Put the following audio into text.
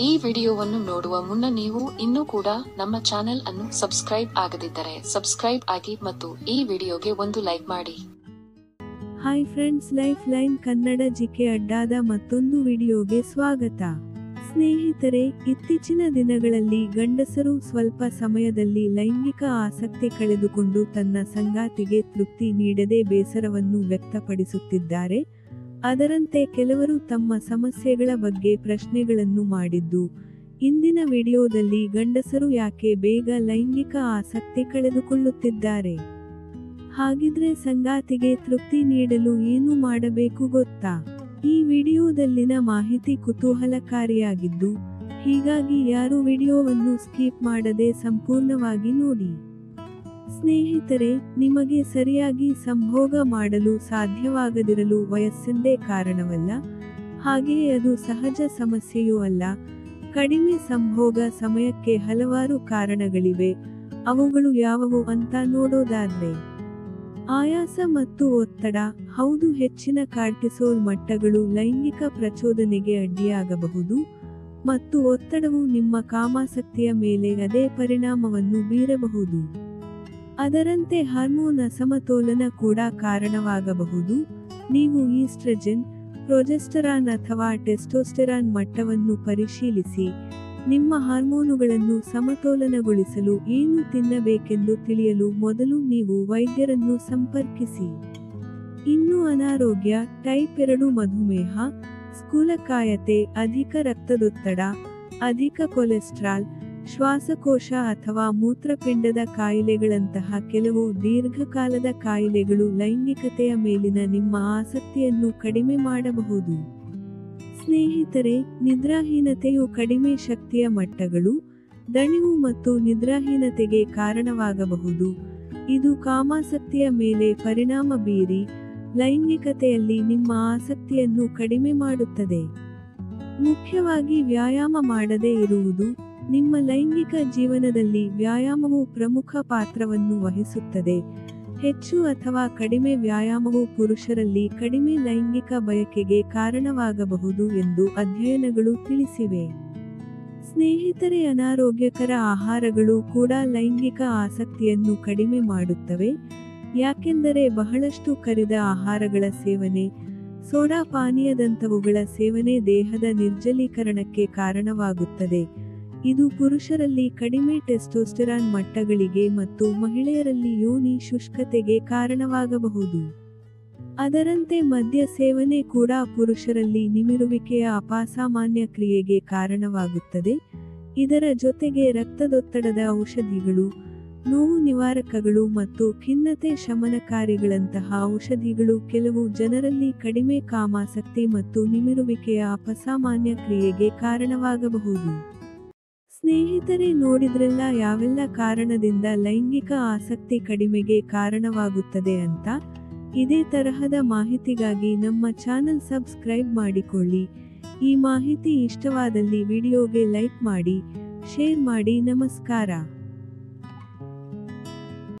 ಈ ವಿಡಿಯೋವನ್ನು ನೋಡುವ ಮುನ್ನ ನೀವು ಇನ್ನೂ ಕೂಡ ನಮ್ಮ ಚಾನೆಲ್ ಅನ್ನು ಸಬ್ಸ್ಕ್ರೈಬ್ ಆಗದಿದ್ದರೆ ಸಬ್ಸ್ಕ್ರೈಬ್ ಆಗಿ ಮತ್ತು ಈ ವಿಡಿಯೋಗೆ ಒಂದು ಲೈಕ್ ಮಾಡಿ. Hi friends, life line Kannada GK ಅಡ್ಡಾದ ಮತ್ತೊಂದು ವಿಡಿಯೋಗೆ ಸ್ವಾಗತ. ಸ್ನೇಹಿತರೆ, ಇತ್ತೀಚಿನ ದಿನಗಳಲ್ಲಿ ಗಂಡಸರು ಸ್ವಲ್ಪ ಸಮಯದಲ್ಲಿ ಲೈಂಗಿಕ ಆಸಕ್ತಿ ಕಳೆದುಕೊಂಡು ತನ್ನ ಸಂಗಾತಿಗೆ ತೃಪ್ತಿ ನೀಡದೆ ಬೇಸರವನ್ನು ವ್ಯಕ್ತಪಡಿಸುತ್ತಿದ್ದಾರೆ. ಅದರಂತೆ ಕೆಲವರು ತಮ್ಮ ಸಮಸ್ಯೆಗಳ ಬಗ್ಗೆ ಪ್ರಶ್ನೆಗಳನ್ನು ಮಾಡಿದ್ದು, ಇಂದಿನ ವಿಡಿಯೋದಲ್ಲಿ ಗಂಡಸರು ಯಾಕೆ ಬೇಗ ಲೈಂಗಿಕ ಆಸಕ್ತಿ ಕಳೆದುಕೊಳ್ಳುತ್ತಿದ್ದಾರೆ, ಹಾಗಿದ್ರೆ ಸಂಗಾತಿಗೆ ತೃಪ್ತಿ ನೀಡಲು ಏನು ಮಾಡಬೇಕು ಗೊತ್ತಾ? ಈ ವಿಡಿಯೋದಲ್ಲಿನ ಮಾಹಿತಿ ಕುತೂಹಲಕಾರಿಯಾಗಿದ್ದು, ಹೀಗಾಗಿ ಯಾರು ವಿಡಿಯೋವನ್ನು ಸ್ಕಿಪ್ ಮಾಡದೆ ಸಂಪೂರ್ಣವಾಗಿ ನೋಡಿ. ಸ್ನೇಹಿತರೆ, ನಿಮಗೆ ಸರಿಯಾಗಿ ಸಂಭೋಗ ಮಾಡಲು ಸಾಧ್ಯವಾಗದಿರಲು ವಯಸ್ಸೆಂದೇ ಕಾರಣವಲ್ಲ, ಹಾಗೆಯೇ ಅದು ಸಹಜ ಸಮಸ್ಯೆಯೂ ಅಲ್ಲ. ಕಡಿಮೆ ಸಂಭೋಗ ಸಮಯಕ್ಕೆ ಹಲವಾರು ಕಾರಣಗಳಿವೆ. ಅವುಗಳು ಯಾವುವು ಅಂತ ನೋಡೋದಾದ್ರೆ, ಆಯಾಸ ಮತ್ತು ಒತ್ತಡ. ಹೌದು, ಹೆಚ್ಚಿನ ಕಾರ್ಟಿಸೋಲ್ ಮಟ್ಟಗಳು ಲೈಂಗಿಕ ಪ್ರಚೋದನೆಗೆ ಅಡ್ಡಿಯಾಗಬಹುದು, ಮತ್ತು ಒತ್ತಡವು ನಿಮ್ಮ ಕಾಮಾಸಕ್ತಿಯ ಮೇಲೆ ಅದೇ ಪರಿಣಾಮವನ್ನು ಬೀರಬಹುದು. ಅದರಂತೆ ಹಾರ್ಮೋನ್ ಅಸಮತೋಲನ ಕೂಡ ಕಾರಣವಾಗಬಹುದು. ನೀವು ಈಸ್ಟ್ರಜನ್, ಪ್ರೊಜೆಸ್ಟರಾನ್ ಅಥವಾ ಟೆಸ್ಟೋಸ್ಟೆರಾನ್ ಮಟ್ಟವನ್ನು ಪರಿಶೀಲಿಸಿ, ನಿಮ್ಮ ಹಾರ್ಮೋನುಗಳನ್ನು ಸಮತೋಲನಗೊಳಿಸಲು ಏನು ತಿನ್ನಬೇಕೆಂದು ತಿಳಿಯಲು ಮೊದಲು ನೀವು ವೈದ್ಯರನ್ನು ಸಂಪರ್ಕಿಸಿ. ಇನ್ನು ಅನಾರೋಗ್ಯ, ಟೈಪ್ 2 ಮಧುಮೇಹ, ಸ್ಥೂಲಕಾಯತೆ, ಅಧಿಕ ರಕ್ತದೊತ್ತಡ, ಅಧಿಕ ಕೊಲೆಸ್ಟ್ರಾಲ್, ಶ್ವಾಸಕೋಶ ಅಥವಾ ಮೂತ್ರಪಿಂಡದ ಕಾಯಿಲೆಗಳಂತಹ ಕೆಲವು ದೀರ್ಘಕಾಲದ ಕಾಯಿಲೆಗಳು ಲೈಂಗಿಕತೆಯ ಮೇಲಿನ ನಿಮ್ಮ ಆಸಕ್ತಿಯನ್ನು ಕಡಿಮೆ ಮಾಡಬಹುದು. ಸ್ನೇಹಿತರೆ, ನಿದ್ರಾಹೀನತೆಯು ಕಡಿಮೆ ಶಕ್ತಿಯ ಮಟ್ಟಗಳು, ದಣಿವು ಮತ್ತು ನಿದ್ರಾಹೀನತೆಗೆ ಕಾರಣವಾಗಬಹುದು. ಇದು ಕಾಮಾಸಕ್ತಿಯ ಮೇಲೆ ಪರಿಣಾಮ ಬೀರಿ ಲೈಂಗಿಕತೆಯಲ್ಲಿ ನಿಮ್ಮ ಆಸಕ್ತಿಯನ್ನು ಕಡಿಮೆ ಮಾಡುತ್ತದೆ. ಮುಖ್ಯವಾಗಿ ವ್ಯಾಯಾಮ ಮಾಡದೇ ಇರುವುದು. ನಿಮ್ಮ ಲೈಂಗಿಕ ಜೀವನದಲ್ಲಿ ವ್ಯಾಯಾಮವು ಪ್ರಮುಖ ಪಾತ್ರವನ್ನು ವಹಿಸುತ್ತದೆ. ಹೆಚ್ಚು ಅಥವಾ ಕಡಿಮೆ ವ್ಯಾಯಾಮವು ಪುರುಷರಲ್ಲಿ ಕಡಿಮೆ ಲೈಂಗಿಕ ಬಯಕೆಗೆ ಕಾರಣವಾಗಬಹುದು ಎಂದು ಅಧ್ಯಯನಗಳು ತಿಳಿಸಿವೆ. ಸ್ನೇಹಿತರೆ, ಅನಾರೋಗ್ಯಕರ ಆಹಾರಗಳು ಕೂಡ ಲೈಂಗಿಕ ಆಸಕ್ತಿಯನ್ನು ಕಡಿಮೆ ಮಾಡುತ್ತವೆ. ಯಾಕೆಂದರೆ ಬಹಳಷ್ಟು ಕರಿದ ಆಹಾರಗಳ ಸೇವನೆ, ಸೋಡಾ ಪಾನೀಯದಂತವುಗಳ ಸೇವನೆ ದೇಹದ ನಿರ್ಜಲೀಕರಣಕ್ಕೆ ಕಾರಣವಾಗುತ್ತದೆ. ಇದು ಪುರುಷರಲ್ಲಿ ಕಡಿಮೆ ಟೆಸ್ಟೋಸ್ಟೆರಾನ್ ಮಟ್ಟಗಳಿಗೆ ಮತ್ತು ಮಹಿಳೆಯರಲ್ಲಿ ಯೋನಿ ಶುಷ್ಕತೆಗೆ ಕಾರಣವಾಗಬಹುದು. ಅದರಂತೆ ಮದ್ಯ ಸೇವನೆ ಕೂಡ ಪುರುಷರಲ್ಲಿ ನಿಮಿರುವಿಕೆಯ ಅಪಸಾಮಾನ್ಯ ಕ್ರಿಯೆಗೆ ಕಾರಣವಾಗುತ್ತದೆ. ಇದರ ಜೊತೆಗೆ ರಕ್ತದೊತ್ತಡದ ಔಷಧಿಗಳು, ನೋವು ನಿವಾರಕಗಳು ಮತ್ತು ಖಿನ್ನತೆ ಶಮನಕಾರಿಗಳಂತಹ ಔಷಧಿಗಳು ಕೆಲವು ಜನರಲ್ಲಿ ಕಡಿಮೆ ಕಾಮಾಸಕ್ತಿ ಮತ್ತು ನಿಮಿರುವಿಕೆಯ ಅಪಸಾಮಾನ್ಯ ಕ್ರಿಯೆಗೆ ಕಾರಣವಾಗಬಹುದು. ಸ್ನೇಹಿತರೆ, ನೋಡಿದ್ರಲ್ಲ ಯಾವೆಲ್ಲ ಕಾರಣದಿಂದ ಲೈಂಗಿಕ ಆಸಕ್ತಿ ಕಡಿಮೆಗೆ ಕಾರಣವಾಗುತ್ತದೆ ಅಂತ. ಇದೇ ತರಹದ ಮಾಹಿತಿಗಾಗಿ ನಮ್ಮ ಚಾನೆಲ್ ಸಬ್ಸ್ಕ್ರೈಬ್ ಮಾಡಿಕೊಳ್ಳಿ. ಈ ಮಾಹಿತಿ ಇಷ್ಟವಾದಲ್ಲಿ ವಿಡಿಯೋಗೆ ಲೈಕ್ ಮಾಡಿ, ಶೇರ್ ಮಾಡಿ. ನಮಸ್ಕಾರ.